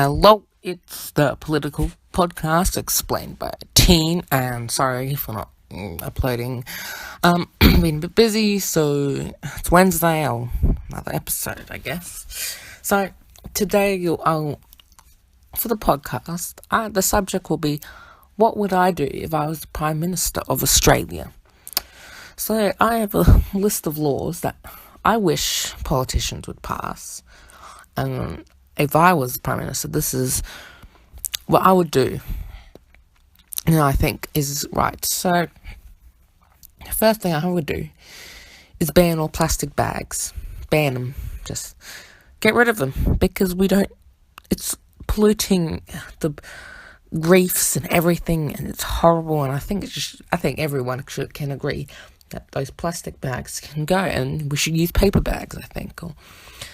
Hello, it's the political podcast explained by a teen, and sorry for not uploading. Been a bit busy, so it's Wednesday, or another episode, I guess. So today, for the podcast, the subject will be, what would I do if I was the Prime Minister of Australia? So I have a list of laws that I wish politicians would pass, and if I was Prime Minister, this is what I would do, and I think is right. So, the first thing I would do is ban all plastic bags. Ban them. Just get rid of them, because it's polluting the reefs and everything, and it's horrible, and I think everyone can agree that those plastic bags can go, and we should use paper bags, I think, or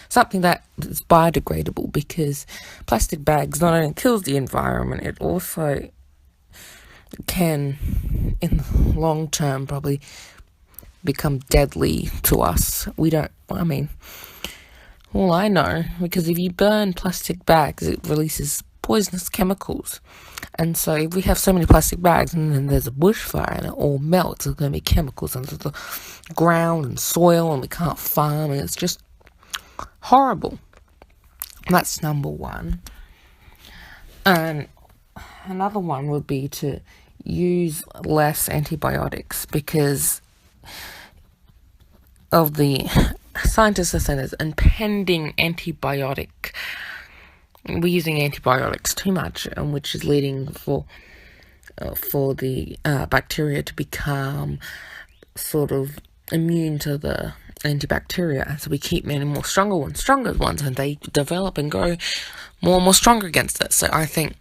something that is biodegradable, because plastic bags not only kills the environment, it also can, in the long term, probably become deadly to us. All I know, because if you burn plastic bags, it releases poisonous chemicals. And so if we have so many plastic bags and then there's a bushfire and it all melts, there's going to be chemicals under the ground and soil, and we can't farm, and it's just horrible. That's number one. And another one would be to use less antibiotics, because of the scientists are saying there's impending antibiotic. We're using antibiotics too much, which is leading for the bacteria to become sort of immune to the antibacteria. So we keep making more stronger ones, and they develop and grow more and more stronger against it. So I think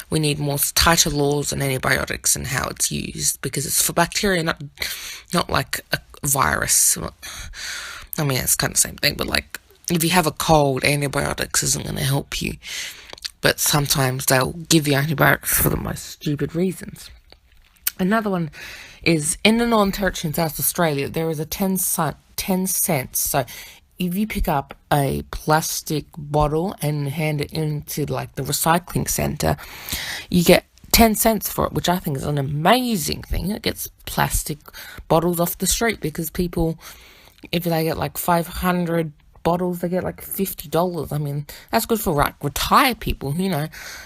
we need more tighter laws on antibiotics and how it's used, because it's for bacteria, not like a virus. I mean, it's kind of the same thing, but like, if you have a cold, antibiotics isn't going to help you. But sometimes they'll give you antibiotics for the most stupid reasons. Another one is, in the Northern Territory in South Australia, there is a 10 cents. So if you pick up a plastic bottle and hand it into like the recycling centre, you get 10 cents for it, which I think is an amazing thing. It gets plastic bottles off the street, because people, if they get like 500 bottles, they get like $50. I mean, that's good for retired people,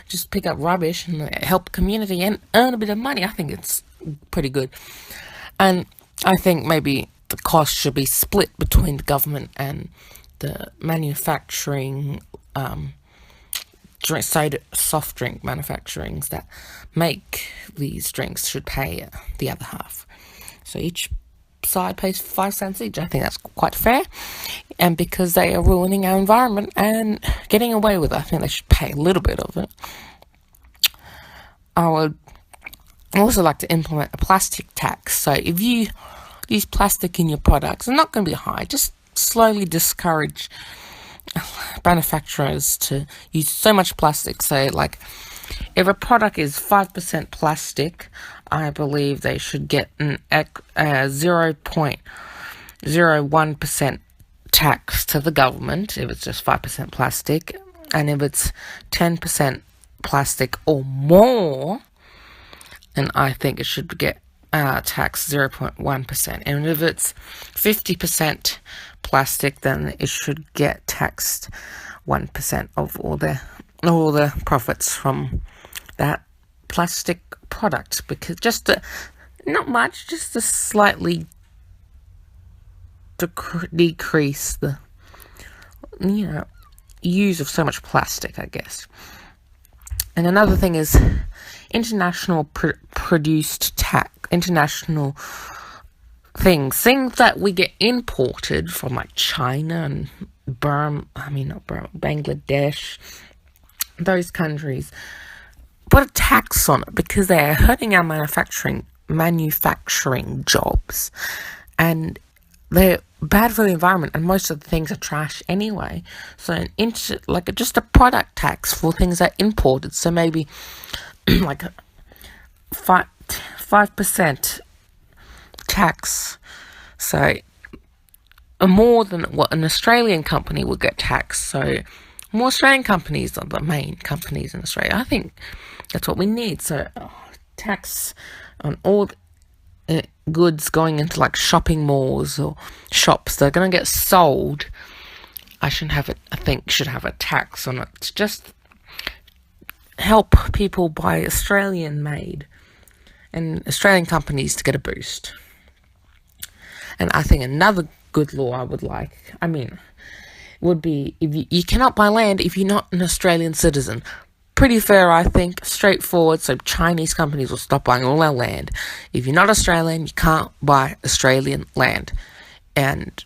just pick up rubbish and help community and earn a bit of money. I think it's pretty good. And I think maybe the cost should be split between the government and the manufacturing, soft drink manufacturings that make these drinks should pay the other half. So each side pays 5 cents each. I think that's quite fair, and because they are ruining our environment and getting away with it, I think they should pay a little bit of it. I would also like to implement a plastic tax. So if you use plastic in your products, it's not going to be high. Just slowly discourage manufacturers to use so much plastic. So like, if a product is 5% plastic, I believe they should get an 0.01% tax to the government if it's just 5% plastic, and if it's 10% plastic or more, then I think it should get taxed 0.1%, and if it's 50% plastic, then it should get taxed 1% of all the profits from that plastic product, because not much, just to slightly decrease the use of so much plastic, I guess. And another thing is international produced international things that we get imported from like China and Bangladesh, those countries. Put a tax on it, because they are hurting our manufacturing jobs, and they're bad for the environment, and most of the things are trash anyway. So just a product tax for things that are imported. So maybe like 5% tax. So more than what an Australian company would get taxed. So More Australian companies are the main companies in Australia. I think that's what we need. So, tax on all goods going into like shopping malls or shops that are going to get sold. I think should have a tax on it to just help people buy Australian made and Australian companies to get a boost. And I think another good law I would like, would be if you cannot buy land if you're not an Australian citizen. Pretty fair, I think, straightforward, so Chinese companies will stop buying all our land. If you're not Australian, you can't buy Australian land. And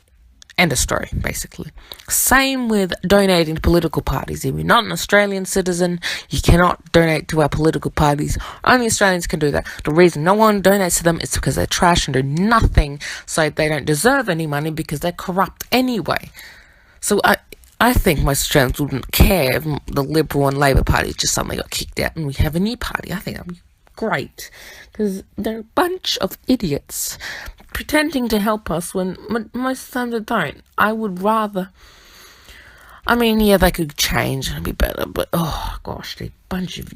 end of story, basically. Same with donating to political parties. If you're not an Australian citizen, you cannot donate to our political parties. Only Australians can do that. The reason no one donates to them is because they're trash and do nothing, so they don't deserve any money because they're corrupt anyway. So I think most Australians wouldn't care if the Liberal and Labor Party just suddenly got kicked out and we have a new party. I think that'd be great, because they're a bunch of idiots pretending to help us when most times they don't. I would rather... they could change and be better, but oh gosh, they're a bunch of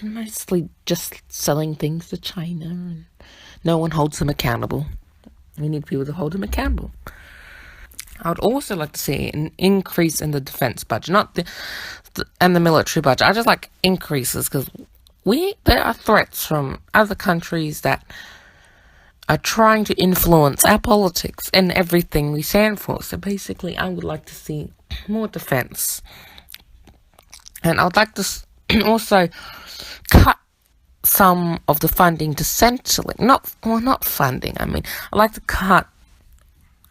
mostly just selling things to China and no one holds them accountable. We need people to hold them accountable. I would also like to see an increase in the defense budget, not and the military budget. I just like increases, because there are threats from other countries that are trying to influence our politics and everything we stand for. So basically, I would like to see more defense. And I would like to also cut some of the funding to Centrelink. Not funding, I'd like to cut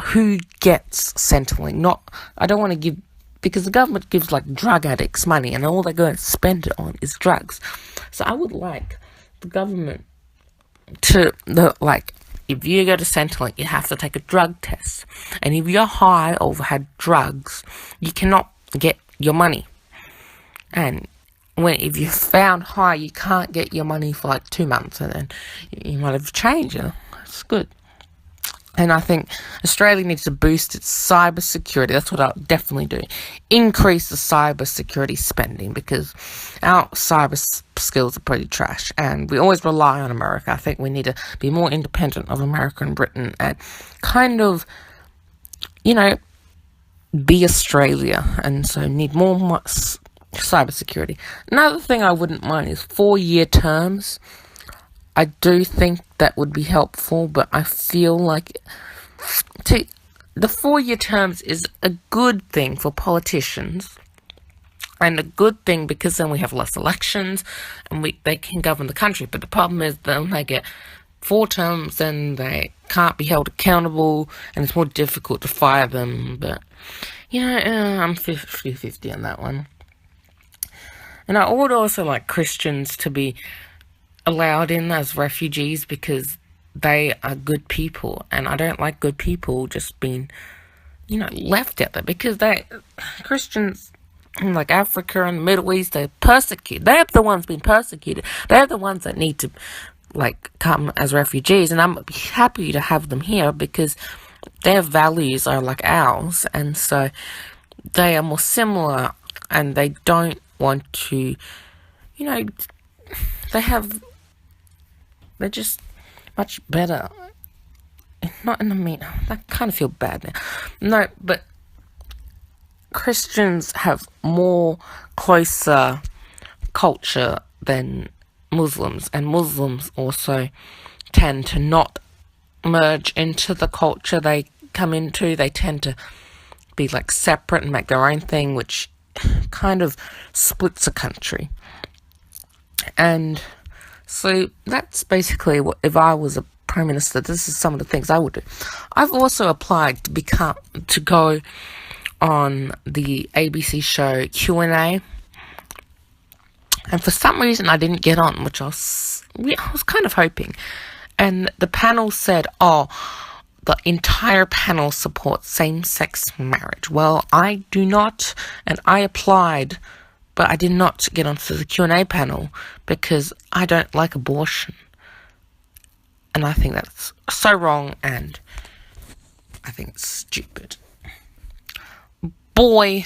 who gets Centrelink. I don't want to give, because the government gives like drug addicts money and all they're going to spend it on is drugs. So I would like the government to, if you go to Centrelink, you have to take a drug test. And if you're high or had drugs, you cannot get your money. And if you're found high, you can't get your money for like 2 months, and then you might have changed. It's good. And I think Australia needs to boost its cyber security. That's what I'll definitely do. Increase the cyber security spending, because our cyber skills are pretty trash. And we always rely on America. I think we need to be more independent of America and Britain and kind of, be Australia. And so need more cyber security. Another thing I wouldn't mind is 4-year terms. I do think that would be helpful, but I feel like the 4-year terms is a good thing for politicians, and a good thing because then we have less elections and they can govern the country. But the problem is then they get 4 terms, then they can't be held accountable, and it's more difficult to fire them. But I'm 50-50 on that one. And I would also like Christians to be allowed in as refugees, because they are good people, and I don't like good people just being, left out there, because Christians in like Africa and the Middle East, they're persecuted. They're the ones being persecuted. They're the ones that need to come as refugees, and I'm happy to have them here because their values are like ours, and so they are more similar, and they don't want to, they're just much better. Not in I kind of feel bad now. No, but Christians have more closer culture than Muslims, and Muslims also tend to not merge into the culture they come into. They tend to be separate and make their own thing, which kind of splits a country. And so that's basically what, if I was a Prime Minister, this is some of the things I would do. I've also applied to go on the ABC show Q&A, and for some reason I didn't get on, which I was kind of hoping. And the panel said, the entire panel supports same-sex marriage. Well, I do not, and I applied, but I did not get onto the Q&A panel because I don't like abortion. And I think that's so wrong, and I think it's stupid. Boy.